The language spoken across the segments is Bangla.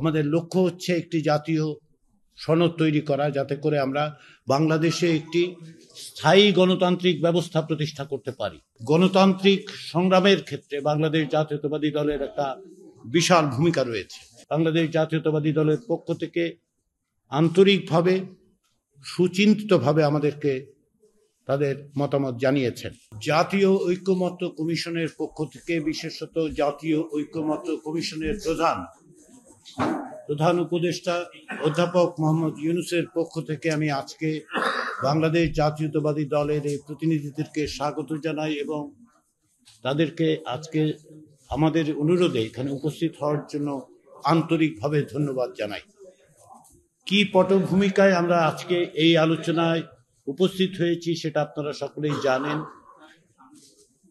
আমাদের লক্ষ্য হচ্ছে একটি জাতীয় সনদ তৈরি করা, যাতে করে আমরা বাংলাদেশে একটি স্থায়ী গণতান্ত্রিক ব্যবস্থা প্রতিষ্ঠা করতে পারি। গণতান্ত্রিক সংগ্রামের ক্ষেত্রে বাংলাদেশ জাতীয়তাবাদী দলের একটা বিশাল ভূমিকা রয়েছে। বাংলাদেশ জাতীয়তাবাদী দলের পক্ষ থেকে আন্তরিকভাবে সুচিন্তিতভাবে আমাদেরকে তাদের মতামত জানিয়েছেন। জাতীয় ঐকমত্য কমিশনের পক্ষ থেকে, বিশেষত জাতীয় ঐকমত্য কমিশনের প্রধান উপদেষ্টা অধ্যাপক মোহাম্মদ ইউনূসের পক্ষ থেকে আমি আজকে বাংলাদেশ জাতীয়তাবাদী দলের এই প্রতিনিধিদেরকে স্বাগত জানাই এবং তাদেরকে আজকে আমাদের অনুরোধে এখানে উপস্থিত হওয়ার জন্য আন্তরিকভাবে ধন্যবাদ জানাই। কি পটভূমিকায় আমরা আজকে এই আলোচনায় উপস্থিত হয়েছি সেটা আপনারা সকলেই জানেন।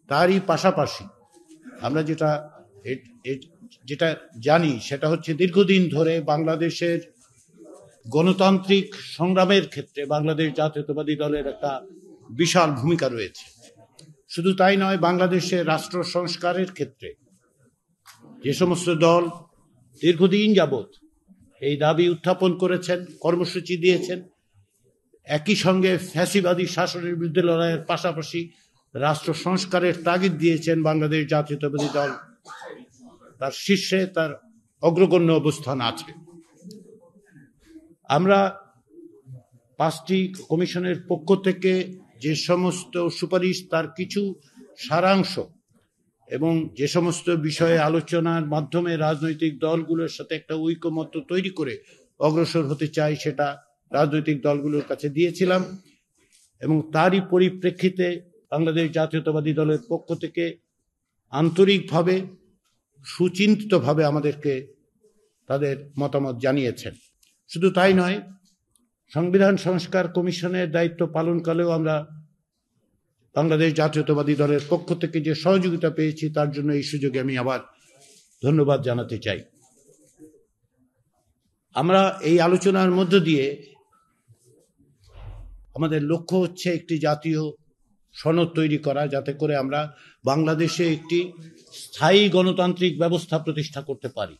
তারই পাশাপাশি আমরা যেটা জানি সেটা হচ্ছে দীর্ঘদিন ধরে বাংলাদেশের গণতান্ত্রিক সংগ্রামের ক্ষেত্রে বাংলাদেশ জাতীয়তাবাদী দলের একটা বিশাল ভূমিকা রয়েছে। শুধু তাই নয়, বাংলাদেশের রাষ্ট্র সংস্কারের ক্ষেত্রে যে সমস্ত দল দীর্ঘদিন যাবৎ এই দাবি উত্থাপন করেছেন, কর্মসূচি দিয়েছেন, একই সঙ্গে ফ্যাসিবাদী শাসনের বিরুদ্ধে লড়াইয়ের পাশাপাশি রাষ্ট্র সংস্কারের তাগিদ দিয়েছেন, বাংলাদেশ জাতীয়তাবাদী দল তার শীর্ষে, তার অগ্রগণ্য অবস্থান আছে। আমরা 5টি কমিশনের পক্ষ থেকে যে সমস্ত সুপারিশ, তার কিছু সারাংশ এবং যে সমস্ত বিষয়ে আলোচনার মাধ্যমে রাজনৈতিক দলগুলোর সাথে একটা ঐকমত্য তৈরি করে অগ্রসর হতে চাই, সেটা রাজনৈতিক দলগুলোর কাছে দিয়েছিলাম এবং তারই পরিপ্রেক্ষিতে বাংলাদেশ জাতীয়তাবাদী দলের পক্ষ থেকে আন্তরিকভাবে সুচিন্তিতভাবে আমাদেরকে তাদের মতামত জানিয়েছেন। শুধু তাই নয়, সংবিধান সংস্কার কমিশনের দায়িত্ব পালনকালেও আমরা বাংলাদেশ জাতীয়তাবাদী দলের পক্ষ থেকে যে সহযোগিতা পেয়েছি তার জন্য এই সুযোগে আমি আবার ধন্যবাদ জানাতে চাই। আমরা এই আলোচনার মধ্য দিয়ে আমাদের লক্ষ্য হচ্ছে একটি জাতীয় সনদ তৈরি করা, যাতে করে আমরা বাংলাদেশে একটি স্থায়ী গণতান্ত্রিক ব্যবস্থা প্রতিষ্ঠা করতে পারি।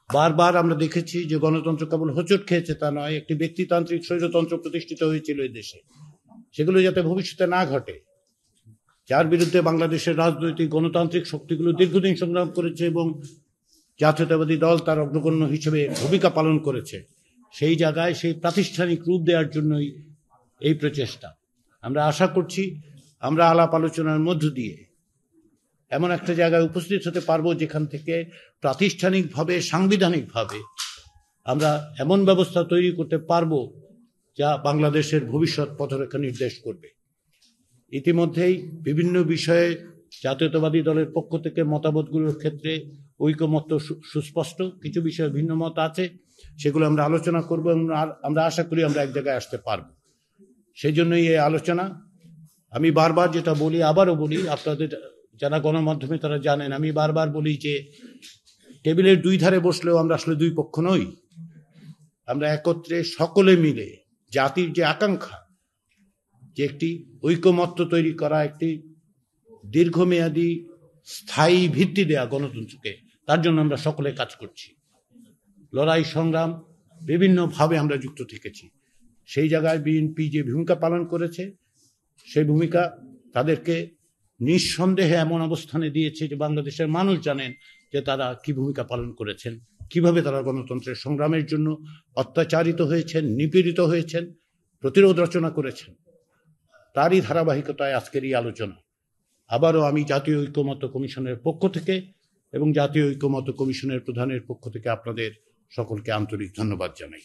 বারবার আমরা দেখেছি যে গণতন্ত্র কেবল হোঁচট খেয়েছে তা নয়, একটি ব্যক্তিতান্ত্রিক স্বৈরতন্ত্র প্রতিষ্ঠিত হয়েছিল এই দেশে। সেগুলো যাতে ভবিষ্যতে না ঘটে, যার বিরুদ্ধে বাংলাদেশের রাজনৈতিক গণতান্ত্রিক শক্তিগুলো দীর্ঘদিন সংগ্রাম করেছে এবং জাতীয়তাবাদী দল তার অগ্রগণ্য হিসেবে ভূমিকা পালন করেছে, সেই জায়গায় সেই প্রাতিষ্ঠানিক রূপ দেওয়ার জন্যই এই প্রচেষ্টা। আমরা আশা করছি আমরা আলাপ আলোচনার মধ্য দিয়ে এমন একটা জায়গায় উপস্থিত হতে পারবো যেখান থেকে প্রাতিষ্ঠানিকভাবে, সাংবিধানিকভাবে আমরা এমন ব্যবস্থা তৈরি করতে পারবো যা বাংলাদেশের ভবিষ্যৎ পথরেখা নির্দেশ করবে। ইতিমধ্যেই বিভিন্ন বিষয়ে জাতীয়তাবাদী দলের পক্ষ থেকে মতামতগুলোর ক্ষেত্রে ঐকমত্য সুস্পষ্ট, কিছু বিষয়ে ভিন্ন মত আছে, সেগুলো আমরা আলোচনা করব এবং আমরা আশা করি আমরা এক জায়গায় আসতে পারবো। সেই জন্যই এই আলোচনা। আমি বারবার যেটা বলি, আবারও বলি, আপনাদের যারা গণমাধ্যমে তারা জানেন, আমি বারবার বলি যে টেবিলের দুই ধারে বসলেও আমরা আসলে দুই পক্ষ নই। আমরা একত্রে সকলে মিলে জাতির যে আকাঙ্ক্ষা, যে একটি ঐকমত্য তৈরি করা, একটি দীর্ঘমেয়াদী স্থায়ী ভিত্তি দেয়া গণতন্ত্রকে, তার জন্য আমরা সকলে কাজ করছি। লড়াই সংগ্রাম বিভিন্নভাবে আমরা যুক্ত থেকেছি। সেই জায়গায় বিএনপি যে ভূমিকা পালন করেছে, সেই ভূমিকা তাদেরকে নিঃসন্দেহে এমন অবস্থানে দিয়েছে যে বাংলাদেশের মানুষ জানেন যে তারা কি ভূমিকা পালন করেছেন, কিভাবে তারা গণতন্ত্রের সংগ্রামের জন্য অত্যাচারিত হয়েছেন, নিপীড়িত হয়েছেন, প্রতিরোধ রচনা করেছেন। তারই ধারাবাহিকতায় আজকের এই আলোচনা। আবারও আমি জাতীয় ঐকমত্য কমিশনের পক্ষ থেকে এবং জাতীয় ঐকমত্য কমিশনের প্রধানের পক্ষ থেকে আপনাদের সকলকে আন্তরিক ধন্যবাদ জানাই।